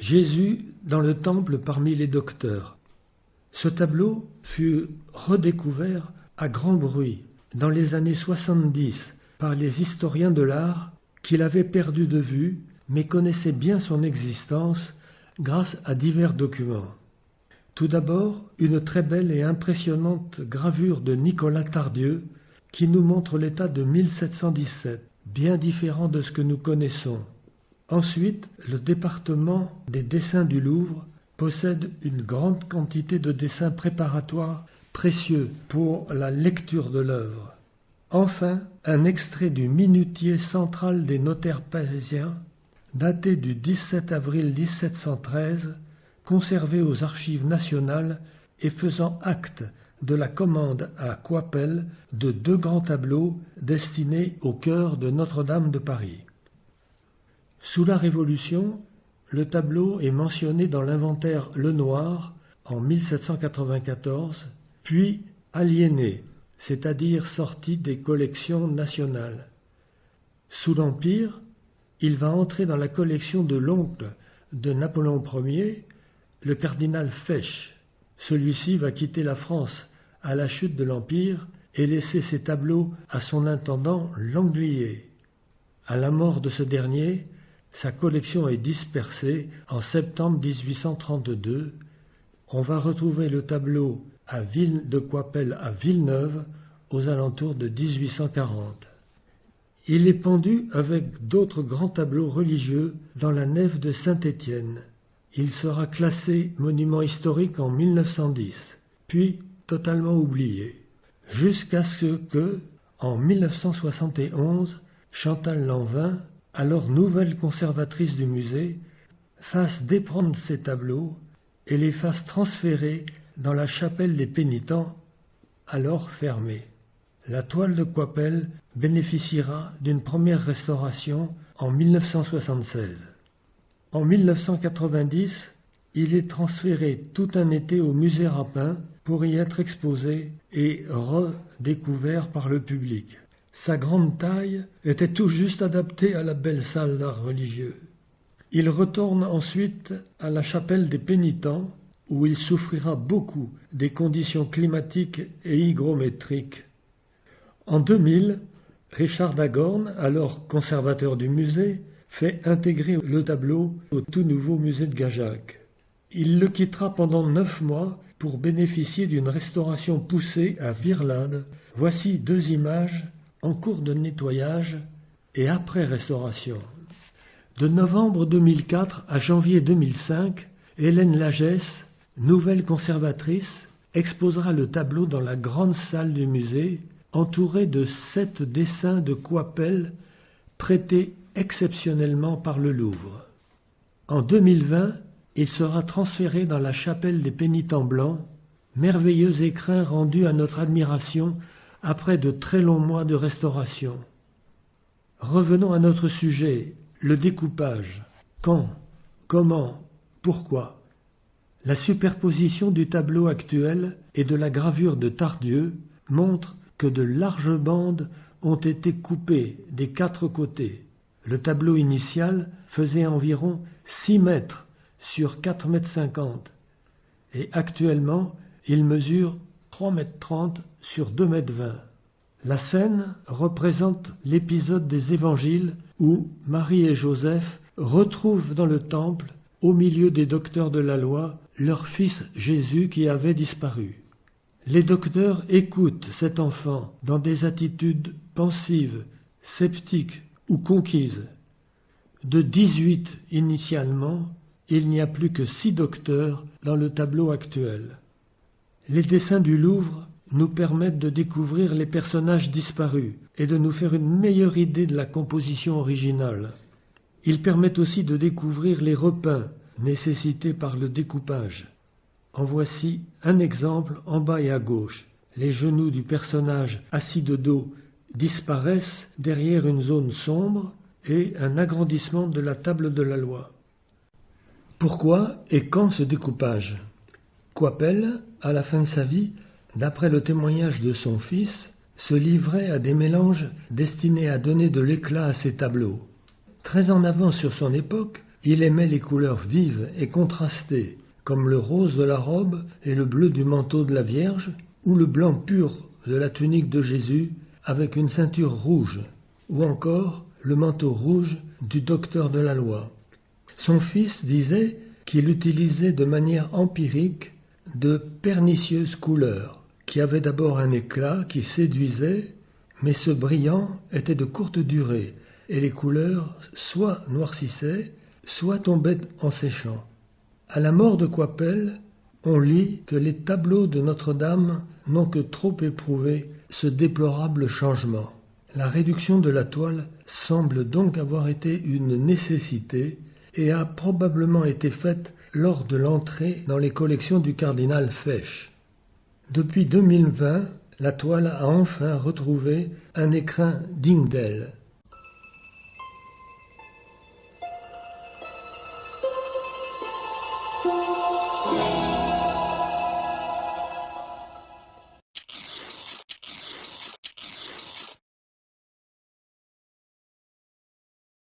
Jésus dans le temple parmi les docteurs. Ce tableau fut redécouvert à grand bruit dans les années 70 par les historiens de l'art qui l'avaient perdu de vue mais connaissaient bien son existence grâce à divers documents. Tout d'abord, une très belle et impressionnante gravure de Nicolas Tardieu qui nous montre l'état de 1717, bien différent de ce que nous connaissons. Ensuite, le département des dessins du Louvre possède une grande quantité de dessins préparatoires précieux pour la lecture de l'œuvre. Enfin, un extrait du minutier central des notaires parisiens, daté du 17 avril 1713, conservé aux archives nationales et faisant acte de la commande à Coipel de 2 grands tableaux destinés au chœur de Notre-Dame de Paris. Sous la Révolution, le tableau est mentionné dans l'inventaire Lenoir en 1794, puis aliéné, c'est-à-dire sorti des collections nationales. Sous l'Empire, il va entrer dans la collection de l'oncle de Napoléon Ier, le cardinal Fesch. Celui-ci va quitter la France à la chute de l'Empire et laisser ses tableaux à son intendant Langlier. À la mort de ce dernier, sa collection est dispersée en septembre 1832. On va retrouver le tableau à Ville de Coipel à Villeneuve aux alentours de 1840. Il est pendu avec d'autres grands tableaux religieux dans la nef de Saint-Étienne. Il sera classé monument historique en 1910, puis totalement oublié, jusqu'à ce que, en 1971, Chantal Lanvin, alors nouvelle conservatrice du musée, fasse déprendre ces tableaux et les fasse transférer dans la chapelle des pénitents, alors fermée. La toile de Coipel bénéficiera d'une première restauration en 1976. En 1990, il est transféré tout un été au musée Rapin pour y être exposé et redécouvert par le public. Sa grande taille était tout juste adaptée à la belle salle d'art religieux. Il retourne ensuite à la chapelle des pénitents, où il souffrira beaucoup des conditions climatiques et hygrométriques. En 2000, Richard Dagorn, alors conservateur du musée, fait intégrer le tableau au tout nouveau musée de Gajac. Il le quittera pendant 9 mois pour bénéficier d'une restauration poussée à Virlinde. Voici 2 images en cours de nettoyage et après restauration. De novembre 2004 à janvier 2005, Hélène Lagesse, nouvelle conservatrice, exposera le tableau dans la grande salle du musée, entourée de 7 dessins de Coipel prêtés exceptionnellement par le Louvre. En 2020, il sera transféré dans la chapelle des pénitents blancs, merveilleux écrin rendu à notre admiration après de très longs mois de restauration. Revenons à notre sujet, le découpage. Quand, comment, pourquoi? La superposition du tableau actuel et de la gravure de Tardieu montre que de larges bandes ont été coupées des 4 côtés. Le tableau initial faisait environ 6 mètres sur 4,50 mètres et actuellement il mesure 3,30 mètres sur 2,20 mètres. La scène représente l'épisode des évangiles où Marie et Joseph retrouvent dans le temple, au milieu des docteurs de la loi, leur fils Jésus qui avait disparu. Les docteurs écoutent cet enfant dans des attitudes pensives, sceptiques ou conquises. De 18 initialement, il n'y a plus que 6 docteurs dans le tableau actuel. Les dessins du Louvre nous permettent de découvrir les personnages disparus et de nous faire une meilleure idée de la composition originale. Ils permettent aussi de découvrir les repeints nécessités par le découpage. En voici un exemple en bas et à gauche. Les genoux du personnage assis de dos disparaissent derrière une zone sombre et un agrandissement de la table de la loi. Pourquoi et quand ce découpage? Coipel, à la fin de sa vie, d'après le témoignage de son fils, se livrait à des mélanges destinés à donner de l'éclat à ses tableaux. Très en avance sur son époque, Il aimait les couleurs vives et contrastées, comme le rose de la robe et le bleu du manteau de la Vierge, ou le blanc pur de la tunique de Jésus avec une ceinture rouge, ou encore le manteau rouge du docteur de la loi. Son fils disait qu'il utilisait de manière empirique de pernicieuses couleurs, qui avaient d'abord un éclat qui séduisait, mais ce brillant était de courte durée, et les couleurs soit noircissaient, soit tombaient en séchant. À la mort de Coipel, on lit que les tableaux de Notre-Dame n'ont que trop éprouvé ce déplorable changement. La réduction de la toile semble donc avoir été une nécessité et a probablement été faite lors de l'entrée dans les collections du cardinal Fesch. Depuis 2020, la toile a enfin retrouvé un écrin digne d'elle.